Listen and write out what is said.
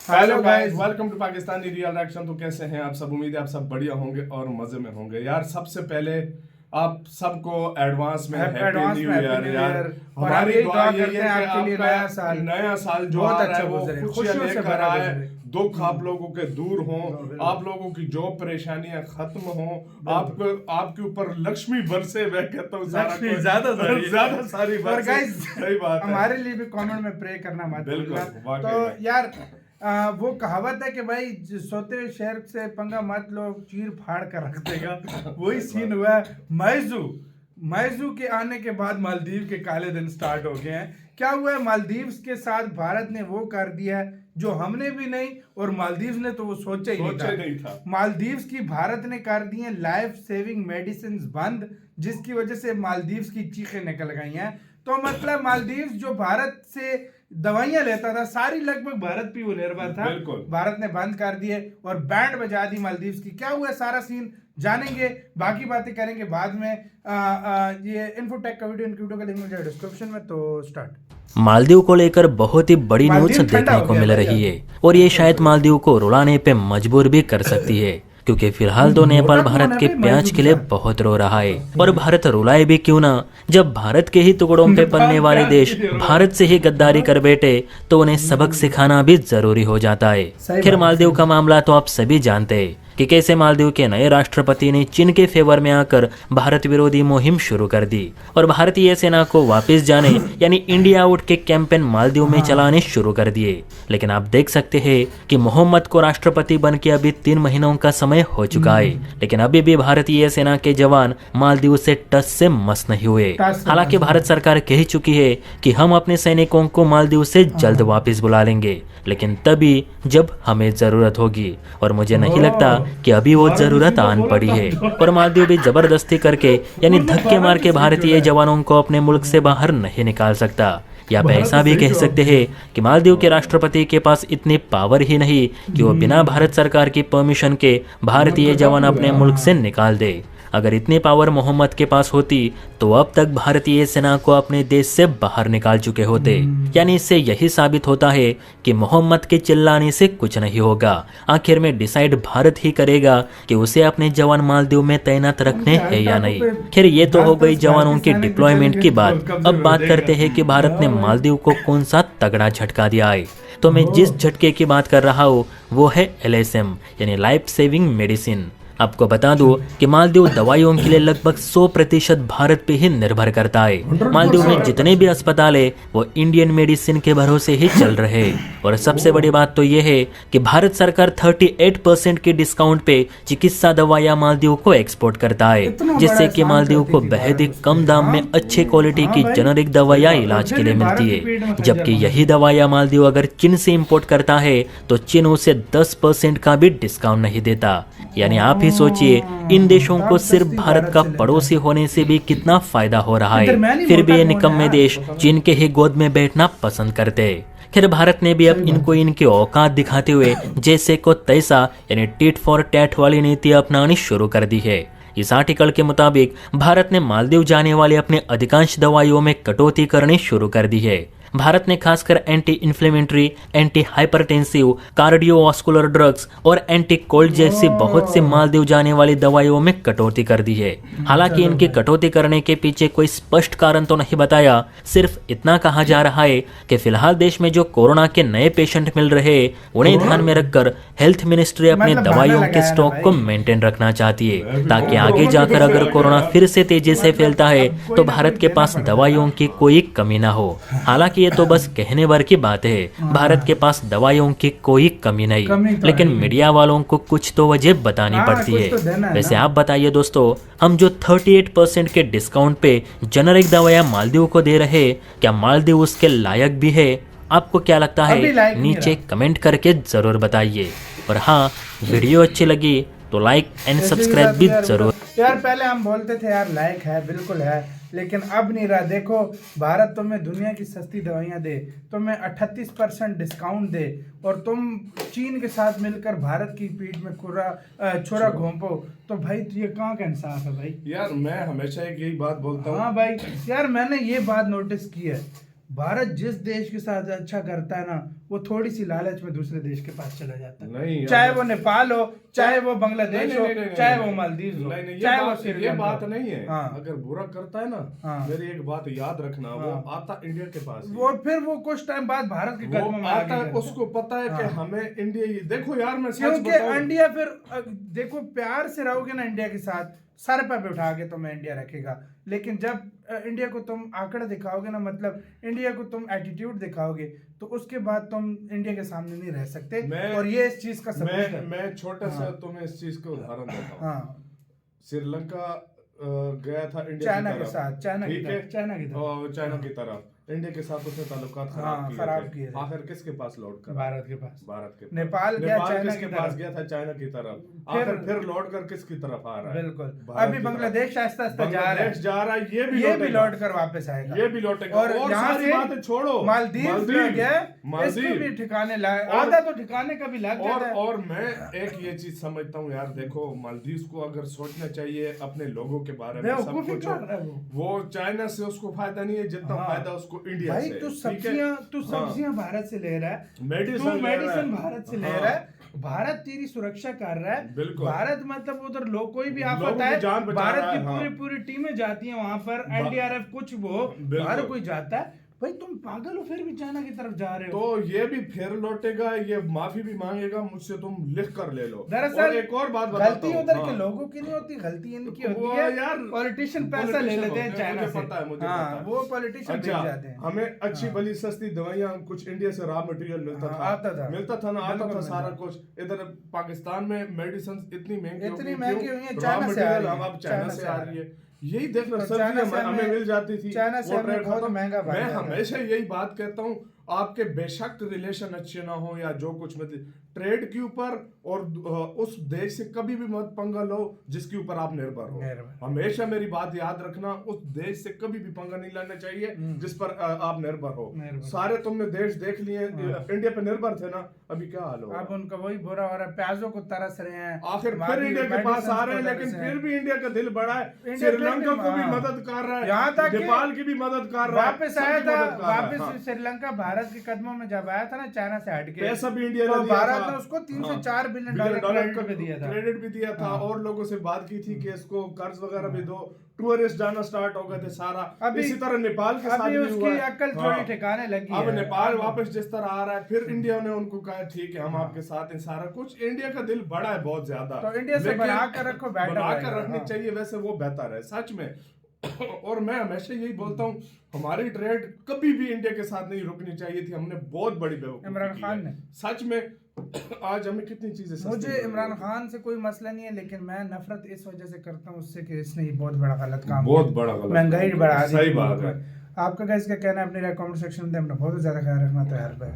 Hello guys, welcome to Pakistani real action. तो कैसे हैं आप सब? उम्मीद है आप सब बढ़िया होंगे और मजे में होंगे। यार सबसे पहले आप सबको एडवांस में हैप्पी न्यू ईयर यार। हमारी दुआ यही है कि आपका नया साल जो आ रहा है वो खुशियां लेकर आए, दुख आप लोगों के दूर हों, आप लोगों की जो परेशानियां खत्म हों, आपको आपके ऊपर लक्ष्मी बरसे। मैं कहता हूँ लक्ष्मी ज्यादा सारी और गाइस सही बात है। हमारे लिए भी कमेंट में प्रे करना मत भूलना। तो यार वो कहावत है कि भाई सोते हुए शेर से पंगा मत लो, चीर फाड़ कर रख देगा। वही सीन हुआ है। मैजू के आने के बाद मालदीव के काले दिन स्टार्ट हो गए हैं। क्या हुआ है मालदीव्स के साथ? भारत ने वो कर दिया है जो हमने भी नहीं और मालदीव्स ने तो वो सोचा ही नहीं था। मालदीव्स की भारत ने कर दी है लाइफ सेविंग मेडिसिन बंद, जिसकी वजह से मालदीव्स की चीखें निकल गई हैं। तो मतलब मालदीव्स जो भारत से दवाइयां लेता था सारी लगभग भारत पे वो निर्भर था, भारत ने बंद कर दिए और बैंड बजा दी मालदीव्स की। क्या हुआ सारा सीन जानेंगे, बाकी बातें करेंगे बाद में। ये इन्फोटेक का वीडियो का लिंक मिल जाएगा डिस्क्रिप्शन में। तो स्टार्ट। मालदीव को लेकर बहुत ही बड़ी न्यूज देखने को मिल रही है और ये शायद मालदीव को रुलाने पे मजबूर भी कर सकती है, क्योंकि फिलहाल तो नेपाल भारत के प्याज के लिए बहुत रो रहा है। और भारत रुलाए भी क्यों ना, जब भारत के ही टुकड़ों पे पलने वाले देश भारत से ही गद्दारी कर बैठे तो उन्हें सबक सिखाना भी जरूरी हो जाता है। खैर मालदीव का मामला तो आप सभी जानते हैं कि कैसे मालदीव के नए राष्ट्रपति ने चीन के फेवर में आकर भारत विरोधी मुहिम शुरू कर दी और भारतीय सेना को वापस जाने यानी इंडिया आउट के कैंपेन मालदीव में चलाने शुरू कर दिए। लेकिन आप देख सकते हैं कि मोहम्मद को राष्ट्रपति बन के अभी 3 महीनों का समय हो चुका है, लेकिन अभी भी भारतीय सेना के जवान मालदीव से टच से मस नहीं हुए। हालांकि भारत सरकार कह चुकी है कि हम अपने सैनिकों को मालदीव से जल्द वापस बुला लेंगे, लेकिन तभी जब हमें जरूरत होगी। और मुझे नहीं लगता कि अभी वो जरूरत आन पड़ी है और मालदीव भी जबरदस्ती करके यानी धक्के मार के भारतीय जवानों को अपने मुल्क से बाहर नहीं निकाल सकता। या आप ऐसा भी कह सकते हैं कि मालदीव के राष्ट्रपति के पास इतनी पावर ही नहीं कि वो बिना भारत सरकार की परमिशन के भारतीय जवान अपने मुल्क से निकाल दे। अगर इतनी पावर मोहम्मद के पास होती तो अब तक भारतीय सेना को अपने देश से बाहर निकाल चुके होते। यानी इससे यही साबित होता है कि मोहम्मद के चिल्लाने से कुछ नहीं होगा। आखिर में डिसाइड भारत ही करेगा कि उसे अपने जवान मालदीव में तैनात रखने हैं या नहीं। खैर ये तो हो गई जवानों की डिप्लॉयमेंट की बात। अब बात करते हैं कि भारत ने मालदीव को कौन सा तगड़ा झटका दिया है। तो मैं जिस झटके की बात कर रहा हूँ वो है LSM यानी लाइफ सेविंग मेडिसिन। आपको बता दूं कि मालदीव दवाइयों के लिए लगभग 100% भारत पे ही निर्भर करता है। मालदीव में जितने भी अस्पताल है वो इंडियन मेडिसिन के भरोसे ही चल रहे हैं। और सबसे बड़ी बात तो ये है कि भारत सरकार 38% के डिस्काउंट पे चिकित्सा दवाइयां मालदीव को एक्सपोर्ट करता है, जिससे कि मालदीव को बेहद ही कम दाम में अच्छे क्वालिटी की जेनेरिक दवाइयां इलाज के लिए मिलती है। जबकि यही दवाइयां मालदीव अगर चीन से इम्पोर्ट करता है तो चीन उसे 10% का भी डिस्काउंट नहीं देता। यानी आप ही सोचिए इन देशों को सिर्फ भारत का पड़ोसी होने से भी कितना फायदा हो रहा है, फिर भी ये निकम्मे देश चीन के ही गोद में बैठना पसंद करते हैं। खैर भारत ने भी अब इनको इनकी औकात दिखाते हुए जैसे को तैसा यानी टिट फॉर टैट वाली नीति अपनानी शुरू कर दी है। इस आर्टिकल के मुताबिक भारत ने मालदीव जाने वाली अपने अधिकांश दवाइयों में कटौती करनी शुरू कर दी है। भारत ने खासकर anti inflammatory, anti hypertensive, cardiovascular drugs और एंटी कोल्ड जैसी बहुत सी मालदीव जाने वाली दवाइयों में कटौती कर दी है। हालांकि इनकी कटौती करने के पीछे कोई स्पष्ट कारण तो नहीं बताया, सिर्फ इतना कहा जा रहा है कि फिलहाल देश में जो कोरोना के नए पेशेंट मिल रहे उन्हें ध्यान में रखकर हेल्थ मिनिस्ट्री अपने दवाइयों के स्टॉक को मेंटेन रखना चाहती है, ताकि आगे जाकर अगर कोरोना फिर से तेजी से फैलता है तो भारत के पास दवाइयों की कोई कमी ना हो। हालांकि ये तो बस कहने भर की बात है, भारत के पास दवाइयों की कोई कमी नहीं, लेकिन मीडिया वालों को कुछ तो वजह बतानी पड़ती है। वैसे आप बताइए दोस्तों, हम जो 38% के डिस्काउंट पे जेनेरिक दवाइयां मालदीव को दे रहे, क्या मालदीव उसके लायक भी है? आपको क्या लगता है? नीचे कमेंट करके जरूर बताइए। और हाँ, वीडियो अच्छी लगी तो लाइक एंड सब्सक्राइब भी जरूर। यार पहले हम बोलते थे यार लायक है, बिल्कुल है, लेकिन अब नहीं रहा। देखो भारत तुम्हें दुनिया की सस्ती दवाइयाँ दे, तुम्हें 38% डिस्काउंट दे और तुम चीन के साथ मिलकर भारत की पीठ में छुरा घोंपो, तो भाई ये कहाँ का इंसाफ है भाई? यार मैं हमेशा एक यही बात बोलता हूँ। हाँ भाई, यार मैंने ये बात नोटिस की है, भारत जिस देश के साथ अच्छा करता है ना, वो थोड़ी सी लालच में दूसरे देश के पास चला जाता है। नहीं, चाहे वो नेपाल हो, चाहे वो बांग्लादेश हो, चाहे वो मालदीव हो, चाहे वो ये श्रीलंका बात हो। नहीं है। हाँ। अगर बुरा करता है ना, मेरी एक बात याद रखना, वो आता इंडिया के पास, वो फिर वो कुछ टाइम बाद भारत के कदमों में आता है, आगे उसको पता है कि हमें इंडिया, देखो यार मैं सच क्योंकि बताऊं, इंडिया फिर देखो प्यार से रहोगे ना इंडिया के साथ, सर पर बैठा के तुम्हें इंडिया रखेगा। लेकिन जब इंडिया को तुम आंकड़ दिखाओगे ना, मतलब इंडिया को तुम एटीट्यूड दिखाओगे, तो उसके बाद तुम इंडिया के सामने नहीं रह सकते। और ये इस चीज का सबूत है। मैं छोटा सा तुम्हें इस चीज का उदाहरण देता हूँ। हाँ, श्रीलंका गया था इंडिया चाइना की के तरफ, साथ, चाइना ठीक है, चाइना की तरफ इंडिया के साथ उसने ताल्लुकात खराब खराब किए किए थे। आखिर किसके पास लौट कर? भारत के पास। भारत के पास। नेपाल गया चाइना किसके की पास तरफ। गया था? चाइना की तरफ। फिर लौट कर किसकी तरफ आ रहा है? बिल्कुल। अभी बांग्लादेश आस्ता आस्ता जा रहा है, ये भी लौट कर वापस आएगा, ये भी लौटेगा। और यहाँ सारी बातें छोड़ो, मालदीव गया, इसको भी ठिकाने आधा तो ठिकाने का भी लग गया। और मैं एक ये चीज समझता हूँ यार, देखो मालदीव को अगर सोचना चाहिए अपने लोगों के बारे में, सब कुछ वो चाइना से उसको फायदा नहीं है जितना फायदा उसको इंडिया से। तू सब्जियां भारत से ले रहा है, मेडिसिन भारत से ले रहा है, भारत तेरी सुरक्षा कर रहा है। बिल्कुल। भारत मतलब उधर लोग कोई भी आफत आए, भारत की पूरी टीमें जाती हैं वहां पर, एनडीआरएफ कुछ वो हर कोई जाता है। भाई तुम पागल हो, फिर भी चाइना की तरफ जा रहे हो। तो ये भी फिर लौटेगा, ये माफी भी मांगेगा मुझसे, तुम लिख कर ले लो। दरअसल एक और बात बताता हूं, गलती उधर के लोगों की नहीं होती, गलती इनकी होती है यार। पॉलिटिशियन पैसा ले लेते हैं चाइना से, पता है मुझे, हाँ, वो पॉलिटिशियन भेज जाते हैं। हमें अच्छी भली सस्ती दवाइयाँ कुछ इंडिया से रॉ मटेरियल मिलता था ना, आता था सारा कुछ। इधर पाकिस्तान में मेडिसिन इतनी महंगी हुई है, चाइना से आ रही है। यही देखना, सब्जियां हमें मिल जाती थी, चाइना से बहुत महंगा। मैं हमेशा यही बात कहता हूँ, आपके बेशक रिलेशन अच्छे ना हो या जो कुछ, मतलब ट्रेड के ऊपर और उस देश से कभी भी मत पंगा लो जिसके ऊपर आप निर्भर हो। हमेशा मेरी बात याद रखना, उस देश से कभी भी पंगा नहीं लेना चाहिए जिस पर आप निर्भर हो। सारे तुमने देश देख लिए, इंडिया पे निर्भर थे ना, अभी क्या हाल हो? अब उनका वही बुरा हो रहा है, प्याजों को तरस रहे हैं, आखिर फिर इंडिया के पास आ रहे हैं, लेकिन फिर भी इंडिया का दिल बड़ा है, श्रीलंका को भी मदद कर रहा है, यहाँ तक नेपाल की भी मदद कर रहा है। वापस आया था, वापस श्रीलंका भारत के कदमों में जब आया था ना चाइना से हटके, पैसा भी इंडिया ने भारत ने उसको 3 से 4 बिलियन डॉलर क्रेडिट भी दिया था। और लोगों से बात की थी कि इसको कर्ज वगैरह भी दो, टूरिस्ट जाना स्टार्ट हो गए थे सारा। इसी तरह नेपाल के साथ भी हुआ है। अक्ल थोड़ी ठिकाने लगी अब नेपाल वापस जिस तरह आ रहा है, फिर इंडिया ने उनको कहा ठीक है हम आपके साथ हैं, सारा कुछ। इंडिया का दिल बड़ा है बहुत ज्यादा, तो इंडिया से बना कर रखो, बना कर रखनी चाहिए, वैसे वो बेहतर है सच में। और मैं हमेशा यही बोलता हूँ, हमारी ट्रेड कभी भी इंडिया के साथ नहीं रुकनी चाहिए थी, हमने बहुत बड़ी बेवकूफी इमरान खान ने, सच में आज हमें कितनी चीजें। मुझे इमरान खान से कोई मसला नहीं है, लेकिन मैं नफरत इस वजह से करता हूँ उससे कि इसने बहुत बड़ा गलत काम, बहुत बड़ा गलत, महंगाई बढ़ा दी। सही बात है। आपका क्या इसका कहना है, अपने कमेंट सेक्शन में अपना बहुत ज्यादा ख्याल रखना तैयार है।